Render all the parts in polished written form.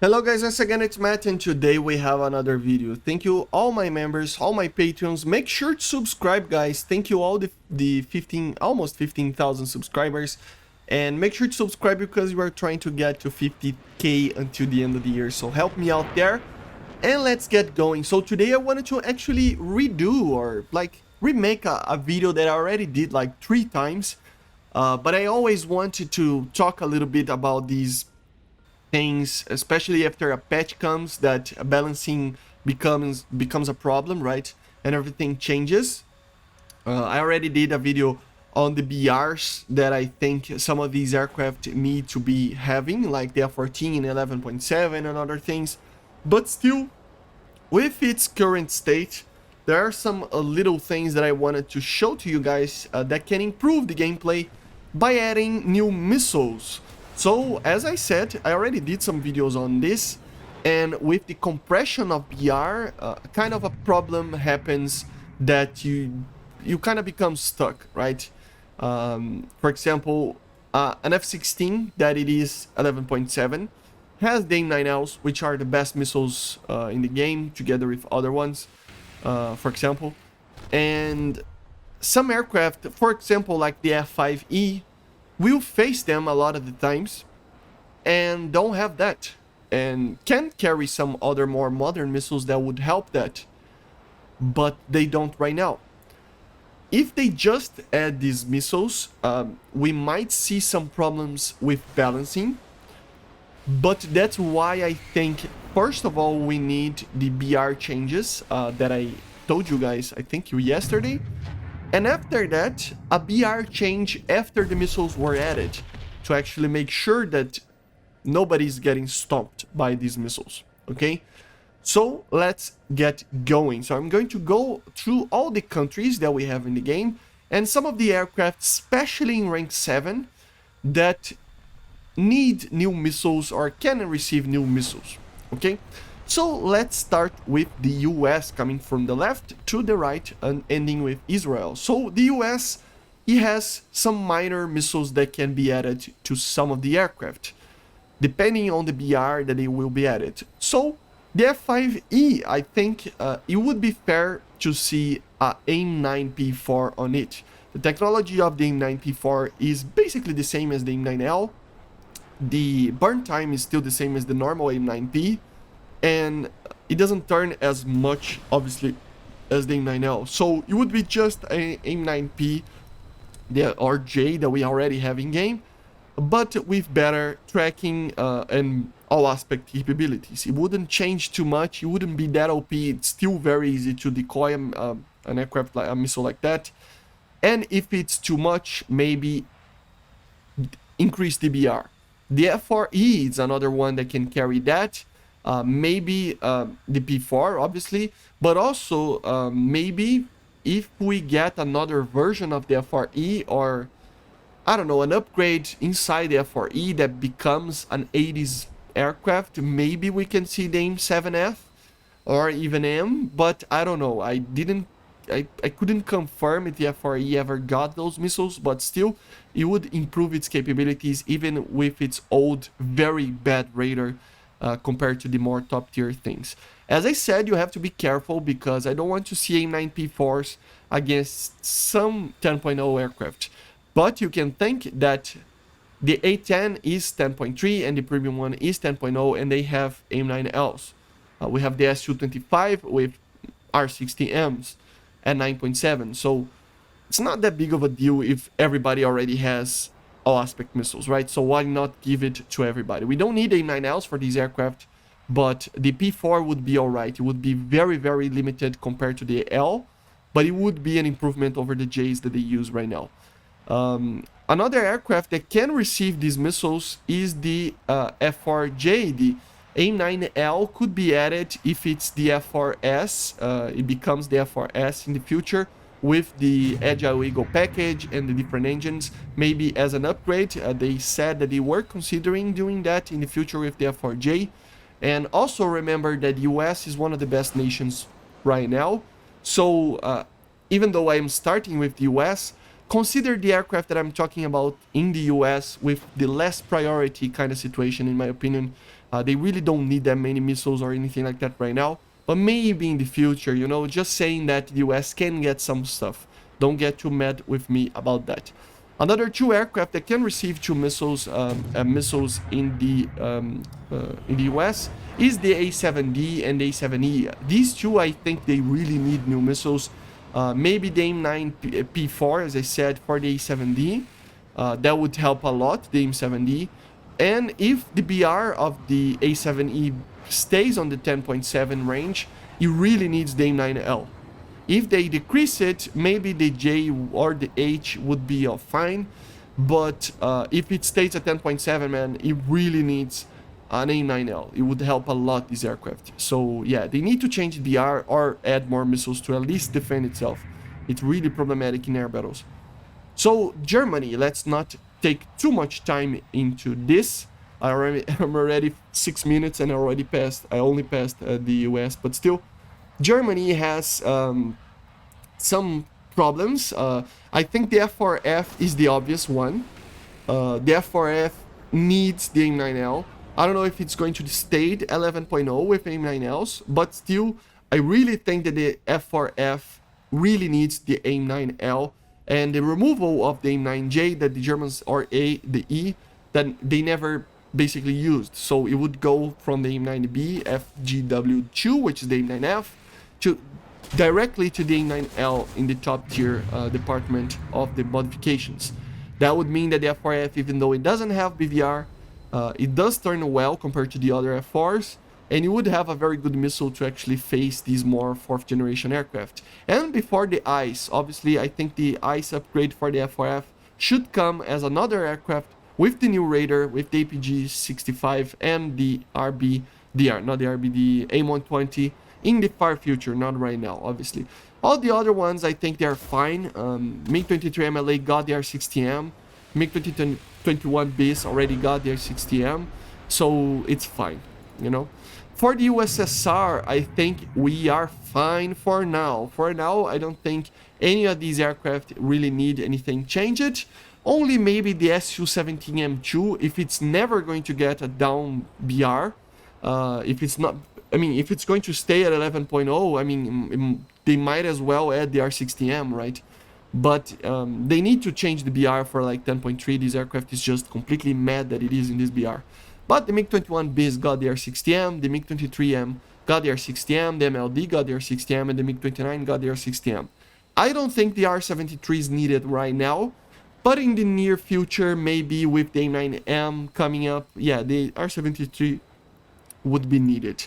Hello guys, once again it's Matt and today we have another video. Thank you all my members, all my patrons. Make sure to subscribe guys. Thank you all the 15 almost 15,000 subscribers. And make sure to subscribe because we are trying to get to 50k until the end of the year. So help me out there. And let's get going. So today I wanted to actually redo or like remake a video that I already did like 3 times. But I always wanted to talk a little bit about these things, especially after a patch comes that balancing becomes a problem, right? And everything changes. I already did a video on the BRs that I think some of these aircraft need to be having, like the F-14, 11.7 and other things. But still, with its current state, there are some little things that I wanted to show to you guys that can improve the gameplay by adding new missiles. So, as I said, I already did some videos on this, and with the compression of BR, kind of a problem happens that you kind of become stuck, right? For example, an F-16 that it is 11.7 has the AIM-9Ls, which are the best missiles in the game, together with other ones, for example. And some aircraft, for example, like the F-5E, will face them a lot of the times and don't have that, and can carry some other more modern missiles that would help that, but they don't right now. If they just add these missiles, we might see some problems with balancing, but that's why I think first of all we need the BR changes that I told you guys I think yesterday. And after that, a BR change after the missiles were added to actually make sure that nobody's getting stomped by these missiles, okay? So let's get going. So I'm going to go through all the countries that we have in the game and some of the aircraft, especially in rank 7, that need new missiles or can receive new missiles, okay? So let's start with the US, coming from the left to the right and ending with Israel. So the US, it has some minor missiles that can be added to some of the aircraft, depending on the BR that they will be added. So the F-5E, I think it would be fair to see a AIM-9P4 on it. The technology of the AIM-9P4 is basically the same as the AIM-9L. The burn time is still the same as the normal AIM-9P. And it doesn't turn as much, obviously, as the AIM-9L. So it would be just an AIM-9P or J that we already have in game, but with better tracking and all aspect capabilities. It wouldn't change too much. It wouldn't be that OP. It's still very easy to decoy an aircraft, like a missile like that. And if it's too much, maybe increase the BR. The F-4E is another one that can carry that. Maybe the P4 obviously, but also maybe if we get another version of the F4E, or I don't know, an upgrade inside the F4E that becomes an 80s aircraft, maybe we can see the AIM-7F or even M, but I don't know. I couldn't confirm if the F4E ever got those missiles, but still it would improve its capabilities even with its old very bad radar compared to the more top tier things. As I said, you have to be careful because I don't want to see AIM-9P4s against some 10.0 aircraft. But you can think that the A10 is 10.3 and the premium one is 10.0 and they have AIM-9Ls. We have the Su-25 with R60Ms at 9.7. So it's not that big of a deal if everybody already has all aspect missiles, right? So why not give it to everybody? We don't need AIM-9Ls for these aircraft, but the P4 would be all right. It would be very, very limited compared to the L, but it would be an improvement over the Js that they use right now. Another aircraft that can receive these missiles is the F4J. The AIM-9L could be added if it's the F4S. It becomes the F4S in the future, with the Agile Eagle package and the different engines, maybe as an upgrade. They said that they were considering doing that in the future with the F4J. And also remember that the US is one of the best nations right now. So even though I'm starting with the US, consider the aircraft that I'm talking about in the US with the less priority kind of situation, in my opinion. They really don't need that many missiles or anything like that right now. But maybe in the future, you know, just saying that the US can get some stuff. Don't get too mad with me about that. Another two aircraft that can receive two missiles, missiles in the US is the A7D and A7E. These two, I think they really need new missiles. Maybe the AIM-9P4, as I said, for the A7D. That would help a lot, the AIM-7D. And if the BR of the A7E stays on the 10.7 range, it really needs the AIM-9L. If they decrease it, maybe the J or the H would be fine. But if it stays at 10.7, man, it really needs an AIM-9L. It would help a lot, this aircraft. So yeah, they need to change the BR or add more missiles to at least defend itself. It's really problematic in air battles. So Germany, let's not take too much time into this. I'm already 6 minutes and I only passed the US, but still, Germany has some problems. I think the F4F is the obvious one. The F4F needs the AIM-9L. I don't know if it's going to stay 11.0 with AIM-9Ls, but still, I really think that the F4F really needs the AIM-9L, and the removal of the AIM-9J that the Germans, or the E, that they never basically used. So it would go from the AIM-9B, FGW2, which is the AIM-9F, to directly to the AIM-9L in the top tier department of the modifications. That would mean that the F4F, even though it doesn't have BVR, it does turn well compared to the other F4s, and it would have a very good missile to actually face these more 4th generation aircraft. And before the ICE, obviously I think the ICE upgrade for the F4F should come as another aircraft with the new Raider, with the APG-65 and the the AIM-120 in the far future, not right now, obviously. All the other ones, I think they're fine. MiG-23 MLA got the R60M. MiG-21 BIS already got the R60M. So it's fine, you know. For the USSR, I think we are fine for now. For now, I don't think any of these aircraft really need anything changed. Only maybe the Su-17M2, if it's never going to get a down BR. If it's not, I mean, if it's going to stay at 11.0, I mean, they might as well add the R60M, right? But they need to change the BR for like 10.3. This aircraft is just completely mad that it is in this BR. But the MiG-21 BIS got the R60M, the MiG-23M got the R60M, the MLD got the R60M, and the MiG-29 got the R60M. I don't think the R-73 is needed right now, but in the near future, maybe with the A9M coming up, yeah, the R-73 would be needed.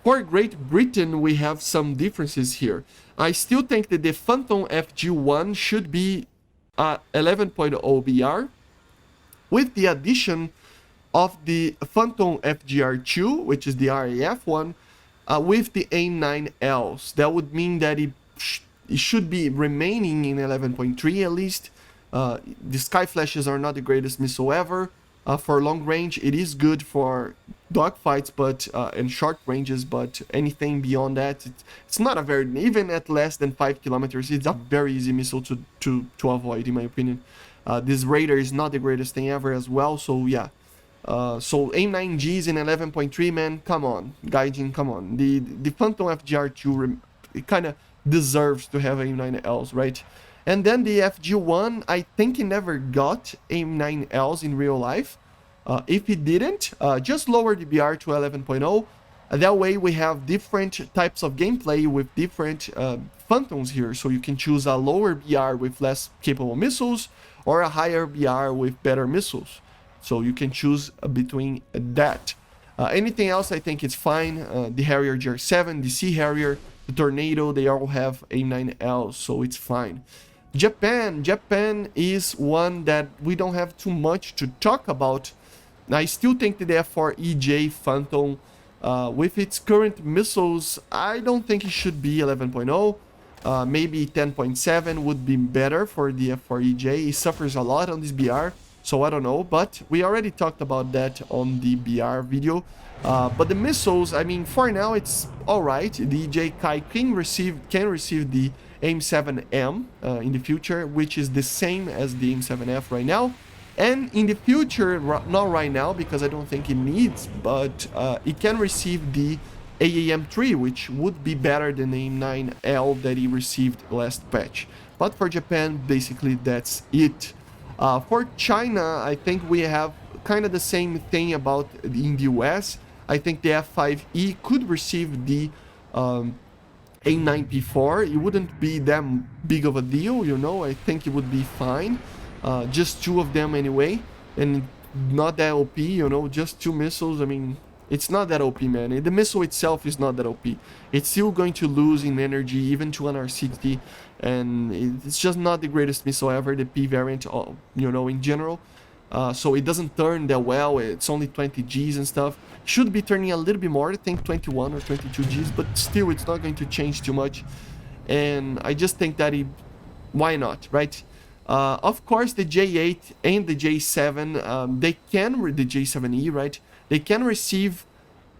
For Great Britain, we have some differences here. I still think that the Phantom FG1 should be 11.0 BR, with the addition of the Phantom FGR2, which is the RAF one, with the AIM-9Ls. That would mean that it should be remaining in 11.3 at least. The Sky Flashes are not the greatest missile ever. For long range, it is good for dogfights, but and short ranges, but anything beyond that, it's not a very, even at less than 5 kilometers, it's a very easy missile to avoid, in my opinion. This Raider is not the greatest thing ever as well, so yeah. So AIM-9Gs in 11.3, man, come on, Gaijin, come on. The Phantom FGR2, it kind of deserves to have AIM-9Ls, right? And then the FG1, I think he never got AIM-9Ls in real life. If he didn't, just lower the BR to 11.0. That way we have different types of gameplay with different Phantoms here. So you can choose a lower BR with less capable missiles or a higher BR with better missiles. So you can choose between that. Anything else, I think it's fine. The Harrier GR7, the Sea Harrier, the Tornado, they all have AIM-9Ls, so it's fine. Japan is one that we don't have too much to talk about. I still think that the F4EJ Phantom, with its current missiles, I don't think it should be 11.0. Maybe 10.7 would be better for the F4EJ. It suffers a lot on this BR, so I don't know. But we already talked about that on the BR video. But the missiles, I mean, for now it's alright. The EJ Kai can receive the AIM-7M in the future, which is the same as the AIM-7F right now. And in the future, not right now because I don't think it needs, but it can receive the AAM3, which would be better than the AIM9L that he received last patch. But for Japan, basically that's it. For China, I think we have kind of the same thing about in the US. I think the F5E could receive the A9P4. It wouldn't be that big of a deal, you know. I think it would be fine. Just two of them anyway, and not that OP, you know. Just two missiles. I mean, it's not that OP, man. The missile itself is not that OP. It's still going to lose in energy, even to an R60, and it's just not the greatest missile ever. The P variant, you know, in general. So it doesn't turn that well. It's only 20 Gs and stuff. Should be turning a little bit more, I think 21 or 22 Gs, but still it's not going to change too much. And I just think that why not, right? Of course, the J8 and the J7, they can, the J7E, right? They can receive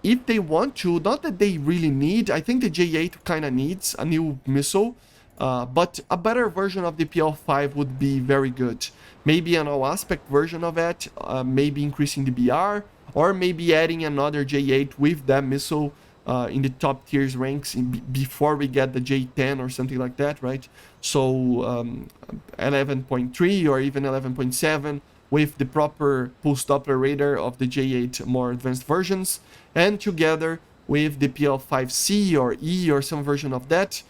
if they want to, not that they really need. I think the J8 kind of needs a new missile, but a better version of the PL5 would be very good. Maybe an all-aspect version of it, maybe increasing the BR, or maybe adding another J8 with that missile in the top tiers ranks before we get the J10 or something like that, right? So 11.3 or even 11.7 with the proper pulse Doppler radar of the J8 more advanced versions, and together with the PL5C or E or some version of that.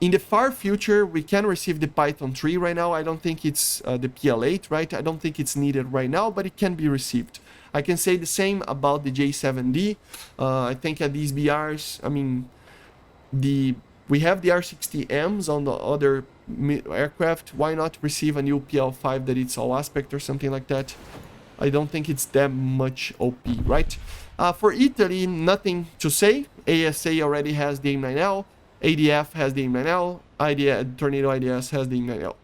In the far future, we can receive the Python 3 right now. I don't think it's the PL8, right? I don't think it's needed right now, but it can be received. I can say the same about the J7D. I think at these BRs, I mean, we have the R60Ms on the other aircraft. Why not receive a new PL5 that it's all aspect or something like that? I don't think it's that much OP, right? For Italy, nothing to say. ASA already has the AIM-9L. ADF has the AIM-9L. Tornado IDS has the AIM-9L.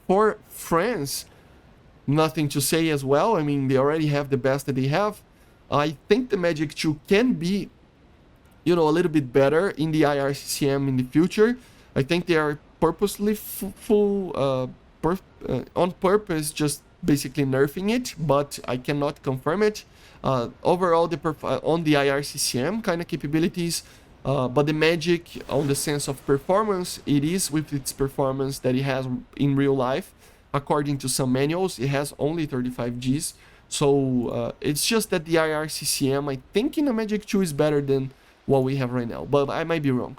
For France, nothing to say as well. I mean, they already have the best that they have. I think the MatAWG 2 can be, you know, a little bit better in the IRCCM in the future. I think they are purposely on purpose, just basically nerfing it, but I cannot confirm it. Overall, on the IRCCM kind of capabilities, but the MatAWG on the sense of performance, it is with its performance that it has in real life. According to some manuals, it has only 35 Gs. So it's just that the IRCCM, I think in the MatAWG 2 is better than what we have right now, but I might be wrong.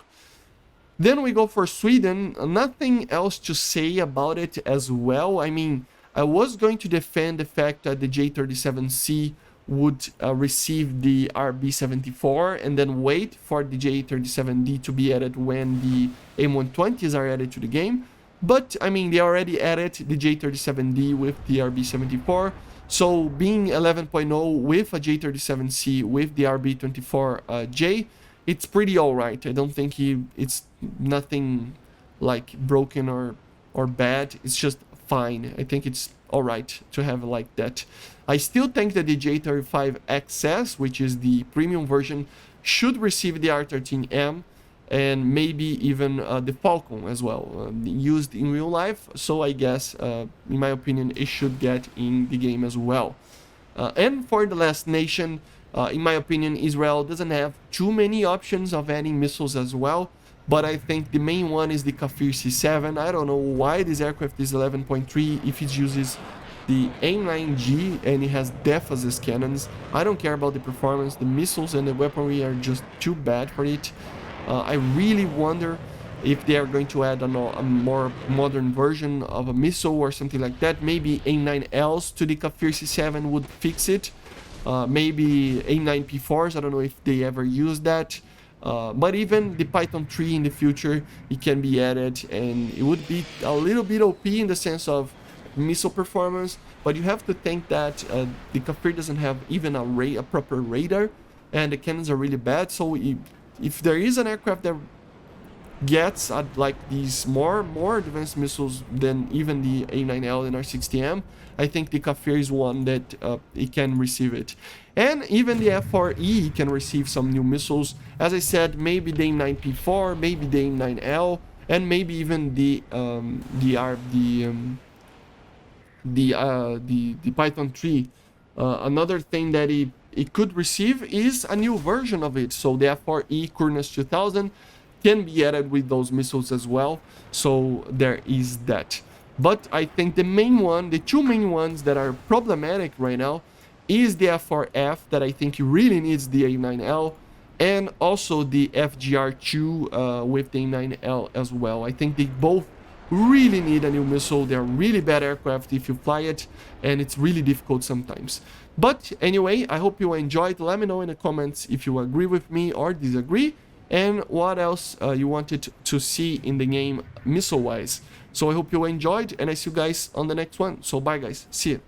Then we go for Sweden. Nothing else to say about it as well. I mean, I was going to defend the fact that the J37C would receive the RB74 and then wait for the J37D to be added when the M120s are added to the game. But, I mean, they already added the J37D with the RB74. So, being 11.0 with a J37C with the RB24J, it's pretty alright. I don't think it's nothing like broken or bad. It's just fine. I think it's alright to have it like that. I still think that the J35XS, which is the premium version, should receive the R13M and maybe even the Falcon as well, used in real life. So I guess, in my opinion, it should get in the game as well. And for the last nation, in my opinion, Israel doesn't have too many options of adding missiles as well. But I think the main one is the Kafir C7. I don't know why this aircraft is 11.3 if it uses the AIM-9G and it has DEFAS cannons. I don't care about the performance. The missiles and the weaponry are just too bad for it. I really wonder if they are going to add a more modern version of a missile or something like that. Maybe AIM-9Ls to the Kafir C7 would fix it. Maybe AIM-9P4s. I don't know if they ever use that. But even the Python 3 in the future, it can be added, and it would be a little bit OP in the sense of missile performance. But you have to think that the Kafir doesn't have even a proper radar, and the cannons are really bad. So if there is an aircraft that gets like these more advanced missiles than even the A9L and R60M, I think the Kafir is one that it can receive it. And even the F4E can receive some new missiles. As I said, maybe the AIM-9P4, maybe the AIM-9L, and maybe even the the Python 3, another thing that it could receive is a new version of it. So the F4E Kurnus 2000 can be added with those missiles as well. So there is that. But I think the main one, the two main ones that are problematic right now, is the F4F, that I think really needs the A9L, and also the FGR2 with the A9L as well. I think they both really need a new missile. They're really bad aircraft if you fly it, and it's really difficult sometimes. But anyway, I hope you enjoyed. Let me know in the comments if you agree with me or disagree, and what else you wanted to see in the game missile-wise. So I hope you enjoyed, and I see you guys on the next one. So bye guys, see you.